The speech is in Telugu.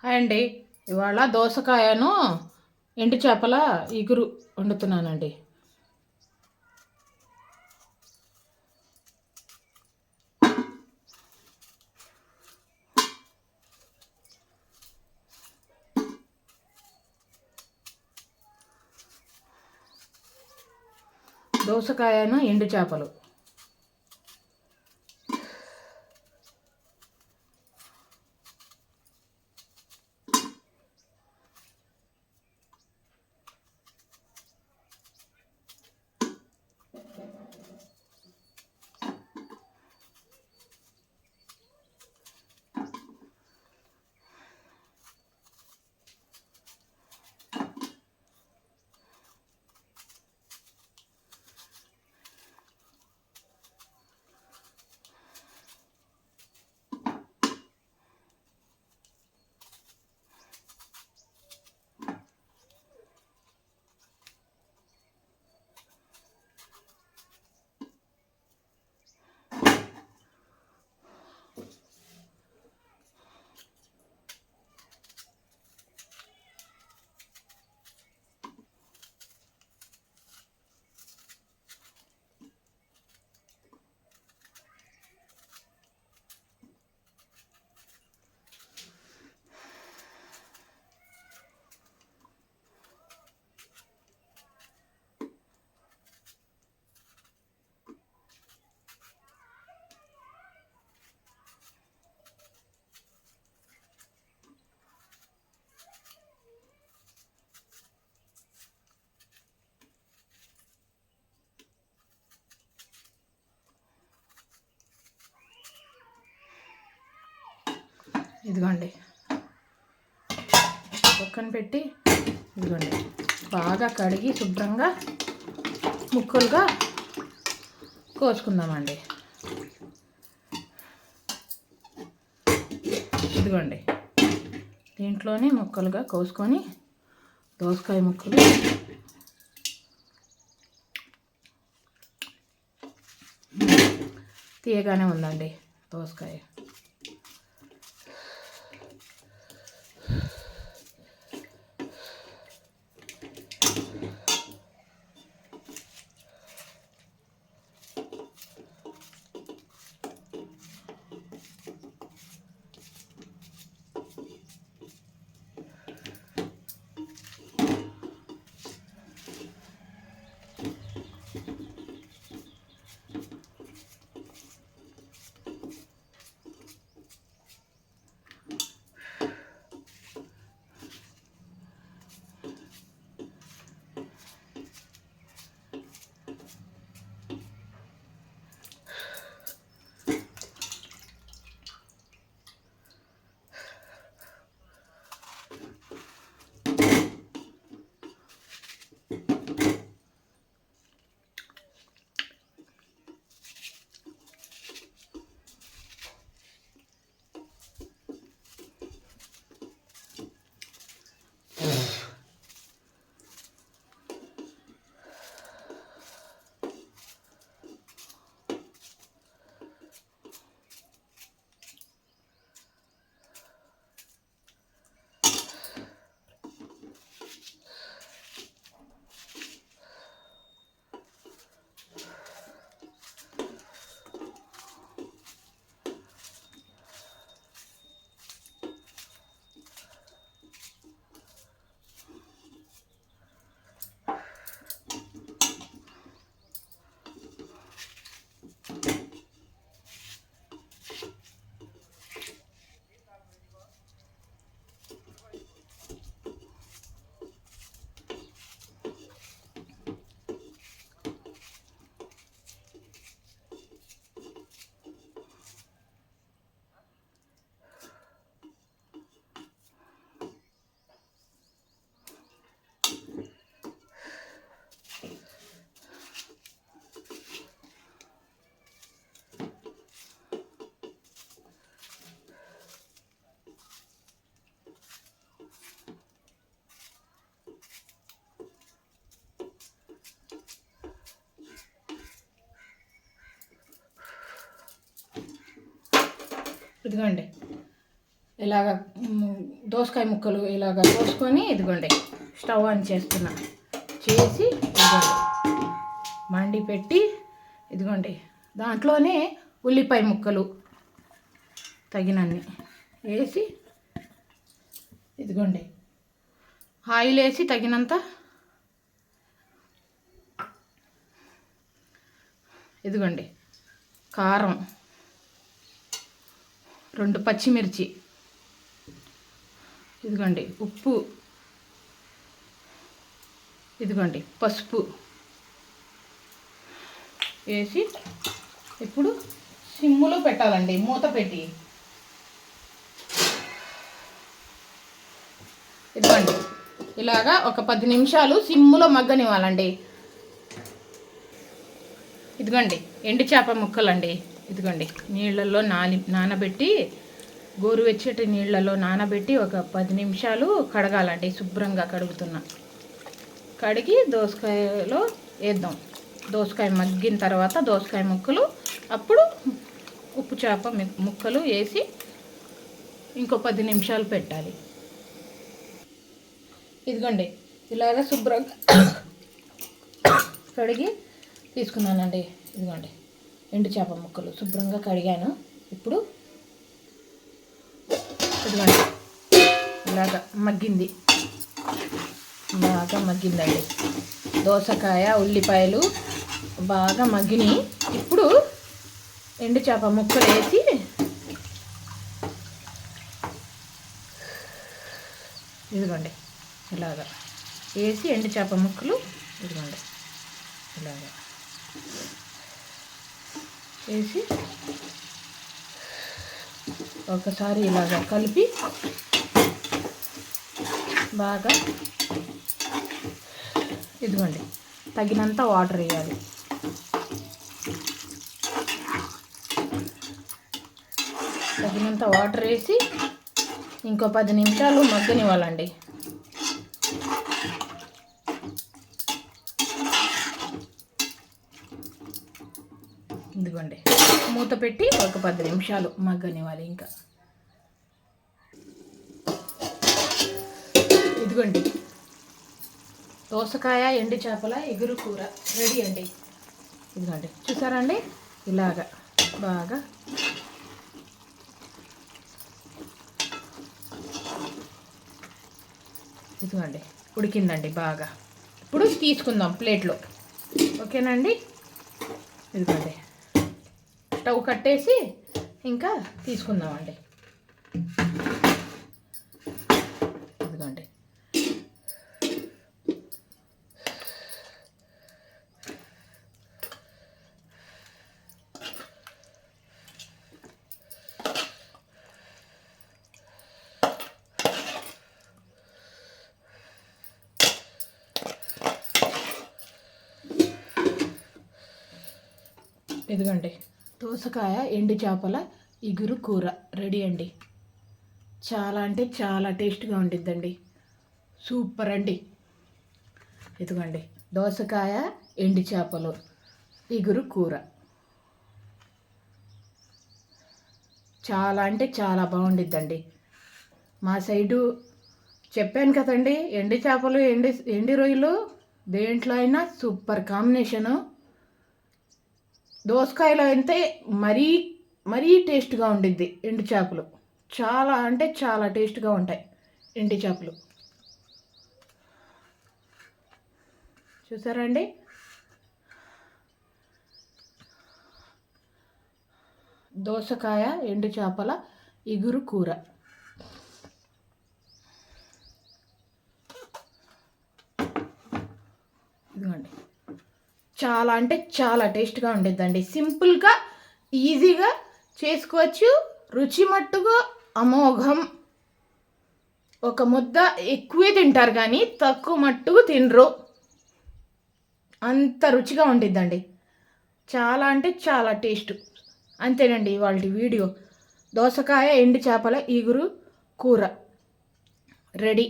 హాయ్ అండి. ఇవాళ దోసకాయను ఎండు చేపల ఇగురు వండుతున్నానండి. దోసకాయను ఎండు చేపలు ఇదిగోండి, పక్కన పెట్టి ఇదిగోండి బాగా కడిగి శుభ్రంగా ముక్కలుగా కోసుకుందామండి. ఇదిగోండి దీంట్లోనే ముక్కలుగా కోసుకొని దోసకాయ ముక్కలు తీయగానే ఉందండి దోసకాయ. ఇదిగోండి ఇలాగ దోసకాయ ముక్కలు ఇలాగ కోసుకొని ఇదిగోండి స్టవ్ ఆన్ చేస్తున్నా. చేసి ఇదిగోండి మండి పెట్టి ఇదిగోండి దాంట్లోనే ఉల్లిపాయ ముక్కలు తగినన్ని వేసి ఇదిగోండి ఆయిల్ వేసి తగినంత ఇదిగోండి కారం, 2 పచ్చిమిర్చి, ఇదిగోండి ఉప్పు, ఇదిగోండి పసుపు వేసి ఇప్పుడు సిమ్ములో పెట్టాలండి. మూత పెట్టి ఇదిగోండి ఇలాగా ఒక 10 నిమిషాలు సిమ్ములో మగ్గనివ్వాలండి. ఇదిగోండి ఎండు చేప ముక్కలండి. ఇదిగోండి నీళ్ళల్లో నానబెట్టి గోరువెచ్చటి నీళ్ళలో నానబెట్టి ఒక 10 నిమిషాలు కడగాలండి. శుభ్రంగా కడుగుతున్నా. కడిగి దోసకాయలో వేద్దాం. దోసకాయ మగ్గిన తర్వాత దోసకాయ ముక్కలు, అప్పుడు ఉప్పు చేప ముక్కలు వేసి ఇంకో 10 నిమిషాలు పెట్టాలి. ఇదిగోండి ఇలాగ శుభ్రంగా కడిగి తీసుకున్నానండి. ఇదిగోండి ఎండు చేప ముక్కలు శుభ్రంగా కడిగాను. ఇప్పుడు ఇదిగోండి ఇలాగ మగ్గింది, బాగా మగ్గిందండి. దోసకాయ ఉల్లిపాయలు బాగా మగ్గినాయి. ఇప్పుడు ఎండు చేప ముక్కలు వేసి ఇదిగోండి ఇలాగా వేసి ఎండు చేప ముక్కలు ఇదిగోండి ఇలాగా వేసి ఒకసారి ఇలాగా కలిపి బాగా ఇదిగోండి తగినంత వాటర్ వేయాలి. తగినంత వాటర్ వేసి ఇంకో 10 నిమిషాలు మగ్గనివ్వాలండి. ఇదిగోండి మూత పెట్టి ఒక 10 నిమిషాలు మగ్గనివ్వాలి. ఇంకా ఇదిగోండి దోసకాయ ఎండు చేపల ఎగురు కూర రెడీ అండి. ఇదిగోండి చూసారండి ఇలాగా బాగా ఇదిగోండి ఉడికిందండి బాగా. ఇప్పుడు తీసుకుందాం ప్లేట్లో. ఓకేనండి. ఇదిగోండి స్టవ్ కట్టేసి ఇంకా తీసుకుందామండి. ఇదిగోండి ఇదిగోండి దోసకాయ ఎండు చేపల ఇగురు కూర రెడీ అండి. చాలా అంటే చాలా టేస్ట్గా ఉండిద్దండి. సూపర్ అండి. ఇదిగోండి దోసకాయ ఎండు చేపలు ఇగురు కూర చాలా అంటే చాలా బాగుండిద్దండి. మా సైడు చెప్పాను కదండి, ఎండు చేపలు ఎండి రొయ్యలు దేంట్లో అయినా సూపర్ కాంబినేషను. దోసకాయలో అయితే మరీ మరీ టేస్ట్గా ఉండిద్ది. ఎండు చేపలు చాలా అంటే చాలా టేస్ట్గా ఉంటాయి. ఎండు చేపలు చూసారండి. దోసకాయ ఎండు చేపల ఇగురు కూర ఇదిగోండి చాలా అంటే చాలా టేస్ట్గా ఉండిద్దండి. సింపుల్గా ఈజీగా చేసుకోవచ్చు. రుచి మట్టుగా అమోఘం. ఒక ముద్ద ఎక్కువే తింటారు కానీ తక్కువ మట్టుకు తినరు. అంత రుచిగా ఉండిద్దండి. చాలా అంటే చాలా టేస్ట్. అంతేనండి ఇవాళ వీడియో. దోసకాయ ఎండు చేపల ఇగురు కూర రెడీ.